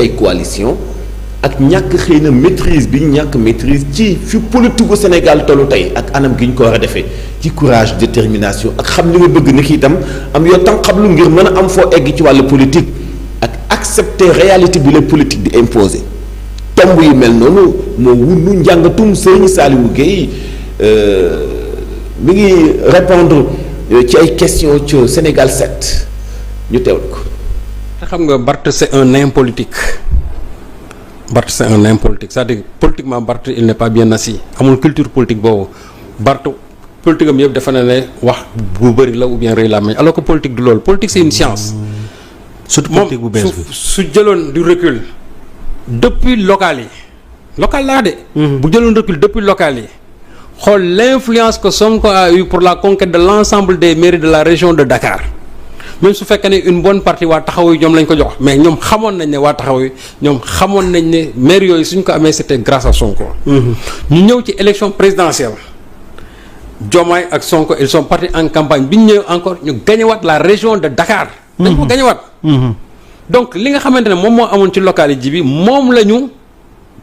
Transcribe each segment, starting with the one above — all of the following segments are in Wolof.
ay coalition ak ñàkk xëy na maîtrise bi ñu ñàkk maîtrise ci fi politique gu Sénégal tollu tey ak anam gi ñu ko war a defee ci courage détermination ak xam li nga bëgg ni ki itam am yoo tam xam lu ngir mën a am foo egg ci wàllu politique ak accepter réalité bi la politique di imposer tomb yu mel noonu moo wundu njàngatum Serigne Saliou Gueye mi ngi répondre ci ay questions ci Sénégal 7 ñu teewlu ko. te xam nga Barth c'est un nain politique. Barth c'est un nain politique c'est-à-dire politiquement Barth il n'est pas bien assis amul culture politique boobu Barth politique am yëpp dafa ne wax bu bëri la ou bien rëy la mañ alors que politique du loolu politique c'est une science. surtout politique bu bees bi su jëloon du recul depuis local yi local laa de. bu jëloon recul depuis local yi xool l'influence que Sonko a eu pour la conquête de l'ensemble des mairies de la région de Dakar. même su fekkee ne une bonne partie waa taxaw yi ñoom lañ ko jox mais ñoom xamoon nañ ne waa taxaw yi ñoom xamoon nañ ne maire yooyu suñ ko amee c'était grâce à Sonko. ñu ñëw ci élection présidentielle Diomaye ak Sonko ils sont partis en campagne bi ñu ñëw encore ñu gañewaat la région de Dakar. dañ ko gañewaat. donc li nga xamante ne moom moo amoon ci local yi ji bi moom la ñu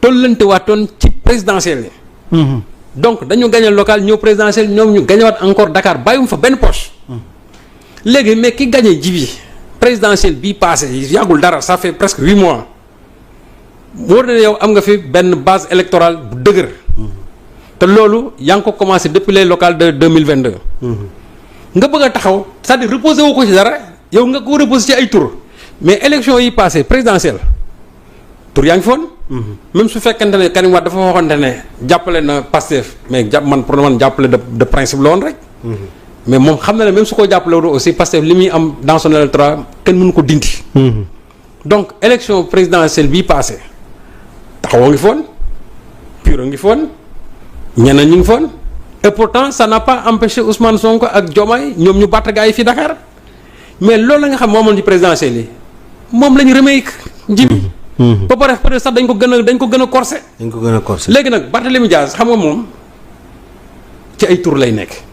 tollantewaatoon ci présidentielle yi. donc dañu gañe local ñëw présidentielle ñoom ñu gañewaat encore Dakar bàyyiwum fa benn poche. léegi mais ki gagné jibi présidentielle bii passé yàggul dara ça fait presque 8 mois wóor na yow am nga fi benn base électorale bu dëgër te loolu yaa ngi ko commencé depuis les locales de 2022 nga bëgg a taxaw c'est-à-dire reposé wu ko ci dara yow nga ko reposé ci ay tour mais élection yi passé présidentielle tour yaa ngi foon même su fekkente ne Karim Wade dafa waxoon ne jàppale na Pastef mais man pour man jàppale de principe la woon rek mais moom xam na ne même su ko jàppale woon aussi parce que li muy am dans son électorat kenn mënu ko dindi. donc élection présidentielle bii passé taxawoo ngi foon Puro ngi foon ñeneen ñu ngi foon et pourtant ça n'a pas empêché Ousmane Sonko ak Diomaye ñoom ñu batt gaa yi fii Dakar mais loolu la nga xam moomoon ci présidentielle yi moom la ñu remake njibi ba pare peut-être sax dañ ko gën a corsé. dañ ko gën a corsé léegi nag Barthélémy Dias xam nga moom ci ay tour lay nekk.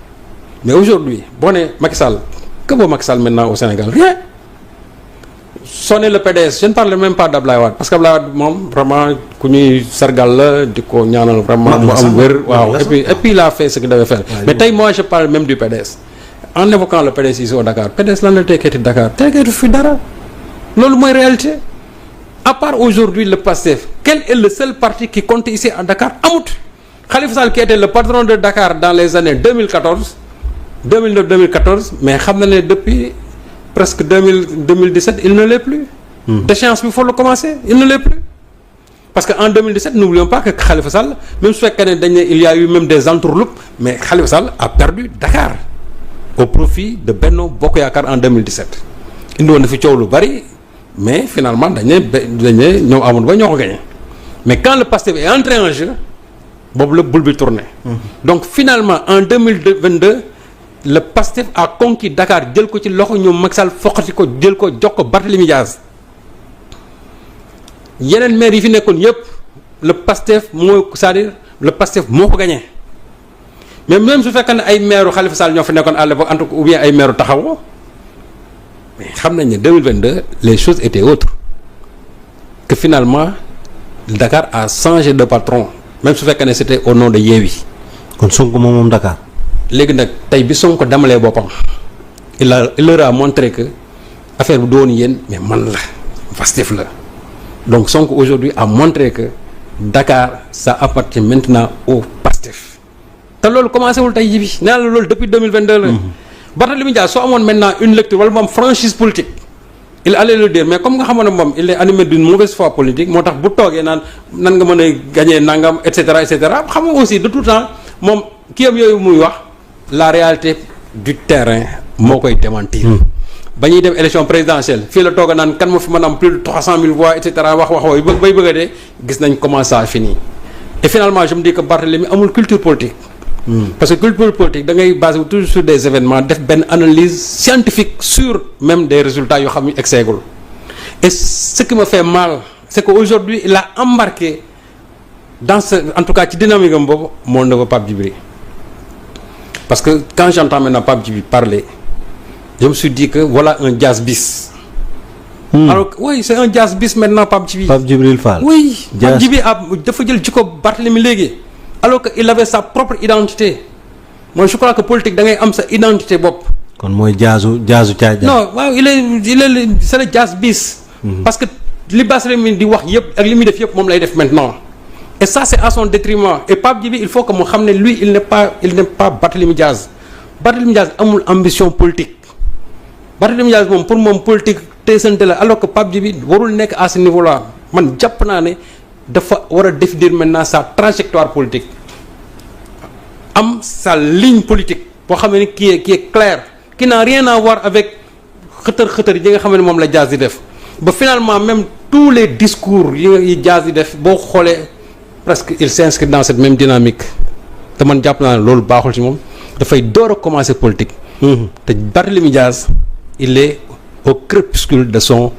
mais aujourd'hui boo nee Macky Sall que vaut Macky Sall maintenant au Sénégal rien sonner le PDS je ne parle même pas d'Ablaye Wade parce que Ablaye Wade moom vraiment ku ñuy sargal la di ko ñaanal vraiment mu am wér waaw et puis il a fait ce qu'il devait faire mais tey moi je parle même du PDS en évoquant le PDS ici au Dakar PDS lan la tekkeeti Dakar tekkeetu fi dara loolu mooy réalité à part aujourd'hui le PASTEF quel est le seul parti qui compte ici à Dakar amut Khalifa Sall qui était le patron de Dakar dans les années 2014 mais xam na ne depuis presque 2017 il ne l'est plus. d'échéance bi faut le commencer il ne l'est plus. parce que en 2017 n'oublions pas que Khalifa Sall même su fekkee ne dañ ne il y a eu même des entourloupes mais Khalifa Sall a perdu Dakar au profit de Benno Bokk Yaakaar en 2017. indi woon na fi coow lu bari mais finalement dañ ne ñoom amoon ba ñoo ko gagné mais quand le Pastef est entré en jeu boobu la boule bi tourné. donc finalement en 2022. le Pastef a conquis Dakar jël ko ci loxo ñoom Macky Sall foqati ko jël ko jox ko Barthélémy Dias yeneen maire yi fi nekkoon yëpp le Pastef moo c'est-à-dire le Pastef moo ko gagné mais même su fekkee ne ay maire Khalifa Sall ñoo fi nekkoon à l'époque en tout cas ou bien ay maire taxaw mais xam nañ ne 2022 les choses étaient autres que finalement Dakar a changé de patron même su fekkee ne c'était au nom de Yewwi. kon Sonko moom Dakar. léegi nag tey bi Sonko demalee boppam il leur a montré que affaire bi doon yéen mais man la Pastef la donc Sonko aujourd'hui a montré que Dakar ça appartient maintenant au Pastef te loolu commencé wul tey ji bi nee na la loolu depuis 2022 la. Barthélémy Dias soo amoon maintenant une lecture wala moom franchise politique il allait le dire mais comme nga xamoon ne moom il est animé d'une mauvaise foi politique moo tax bu toogee naan nan nga mën a gagner nangam et cetera xam nga aussi de tout temps moom kii am yooyu muy wax. la réalité du terrain moo koy démentir. ba ñuy dem élection présidentielle fii la toog a naan kan moo fi mën am plus de 300 000 voix et cetera wax bay bëgg a dee gis nañ comment ça a fini et finalement je me dis que Barthélémy amul culture politique. parce que culture politique da ngay basé toujours sur des événements def benn analyse scientifique sur même des résultats yoo xam ne exeegul et ce qui me fait mal c'est que aujourd'hui il a embarqué dans ce en tout cas ci dynamique am boobu moo neveu Pape Djibril. Parce que quand j'entends maintenant Pape Djibril parler je me suis dit que voilà un Dias bis alors que oui c'est un Diaz bis maintenant Pape Djibi. Pape Djibril Fall. oui Diaz. Pape Djibi dafa jël jikko Barthélemy léegi alors que il avait sa propre identité moi je crois que politique da ngay am sa identité bopp. kon mooy jaazu caa non waaw il est c'est le Diaz bis. parce que li Barthélemy di wax yëpp ak li muy def yëpp moom lay def maintenant. et ça c'est à son détriment et Pape Djibi il faut que mu xam ne lui il n'est pas Barthélemy Diaz Barthélemy Diaz amul ambition politique Barthélemy Diaz moom pour moom politique teesante la alors que Pape Djibi warul nekk à ce niveau là man jàpp naa ne dafa war a définir maintenant sa trajectoire politique am sa ligne politique boo xam ne qui est claire qui n'a rien à voir avec xëtër yi nga xam ne moom la Diaz di def ba finalement même tous les discours yi Diaz di def boo xoolee presque il s'inscrit dans cette même dynamique te man jàpp naa ne loolu baaxul ci moom dafay door a commencer politique. te Barthélemy Diaz il est au crépuscule de son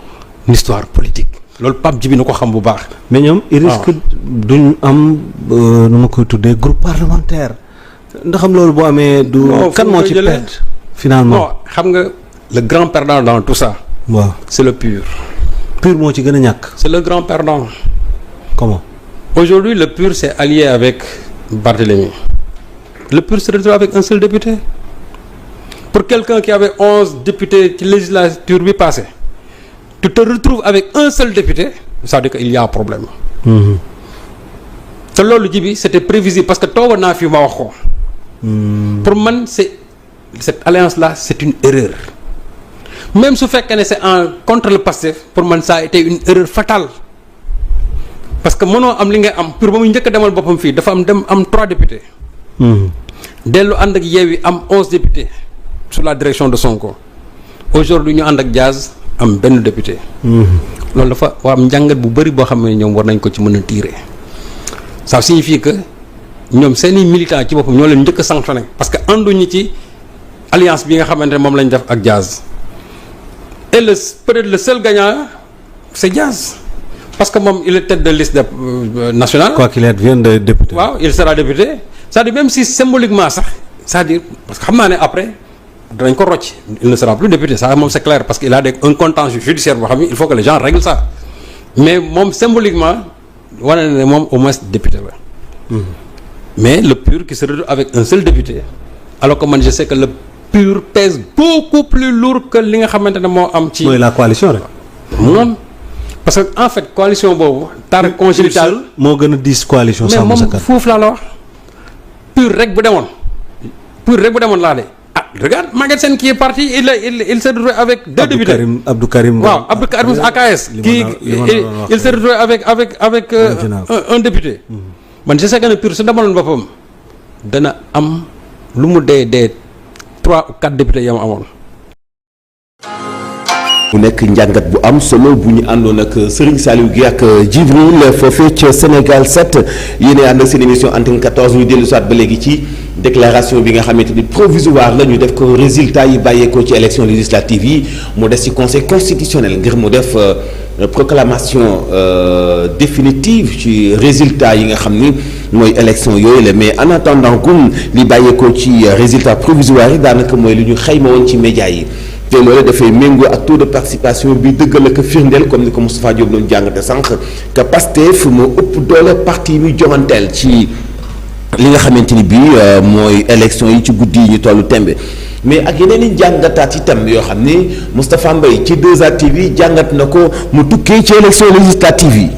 histoire politique loolu Pape Djibi na ko xam bu baax. mais ñoom il risque duñ am nu ma koy tuddee groupe parlementaire ndax xam loolu boo amee du. kan moo ci perdre finalement non xam nga le grand perdant dans tout ça. waaw c'est le PUR. PUR moo ci gën a ñàkk. c'est le grand perdant. comment. Aujourd'hui, le PUR s'est allié avec Barthélemy. Le PUR se retrouve avec un seul député. Pour quelqu'un qui avait 11 députés ci législature bi passée, tu te retrouves avec un seul député, ça veut dire qu'il y a un problème. te loolu ji bi c'était prévisible parce que toogoon naa fi ma wax ko. pour man cette alliance là c'est une erreur. même su fekkee ne c'est contre le Pastef pour man ça a été une erreur fatale. parce que mënoo am li ngay am pour ba muy njëkk a demal boppam fii dafa am 3 députés. dellu ànd ak Yewwi am 11 députés sous la direction de Sonko. aujourd'hui ñu ànd ak Diaz am benn député. loolu dafa am njàngat bu bëri boo xam ne ñoom war nañ ko ci mën a tirer. ça signifie que ñoom seeni militants ci boppam ñoo leen njëkk a sanctionné parce que ànduñu ci alliance bi nga xamante ne moom lañ def ak Diaz. et peut-être le seul gagnant c'est Diaz. parce que moom il est tête de liste nationale. quoi qu'il advienne de député. waaw il sera député c'est-à-dire même si symboliquement sax c'est-à-dire parce que xam naa ne après danañ ko rocc il ne sera plus député ça moom c'est clair parce que il a un contentieux judiciaire boo xam ne il faut que les gens règlent ça mais moom symboliquement wane na ne moom au moins député la. mais le PUR qui se retrouve avec un seul député alors que man je sais que le PUR pèse beaucoup plus lourd que li nga xamante ne moo am ci. mooy la coalition rek. noonu. parce que en fait coalition boobu. tar congénital moo gën a diis coalition. mais moom foofu laa la wax. PUR rek bu demoon laa de ah regarde Maguette Sène qui est parti il s'est retrouvé avec 2 députés. Abdou Karim waaw Abdou Karim AKS. il s'est retrouvé avec un député. man je sais que ne PUR su demaloon boppam dana am lu mu dee 3 ou 4 députés yam amoon. bu nekk njàngat bu am solo bu ñu àndoon ak Serigne Saliou Guèye ak Djibril foofee ca Sénégal 7 yéen a ànd ak seen émission Antenne 14 ñu dellu soit ba léegi ci déclaration bi nga xamante ni provisoire la ñu def ko résultat yi bàyyeekoo ci élection législative yi mu des ci conseil constitutionnel ngir mu def proclamation définitive ci résultat yi nga xam ni mooy élection yooyu la mais en attendant gum li bàyyeekoo ci résultat provisoire yi daanaka mooy lu ñu xayma woon ci média yi. te loolu dafay méngoo ak taux de participation bi dëggal ak firndeel comme ni ko Moustapha Diop doon jàngate sànq que Pastef moo ëpp doole parti yi muy joŋanteel ci li nga xamante ni bii mooy élection yi ci guddi yi ñu tollu tembe mais ak yeneen i jàngataat itam yoo xam ni Moustapha Mbaye ci 2A TV jàngat na ko mu tukkee ci élection législative yi.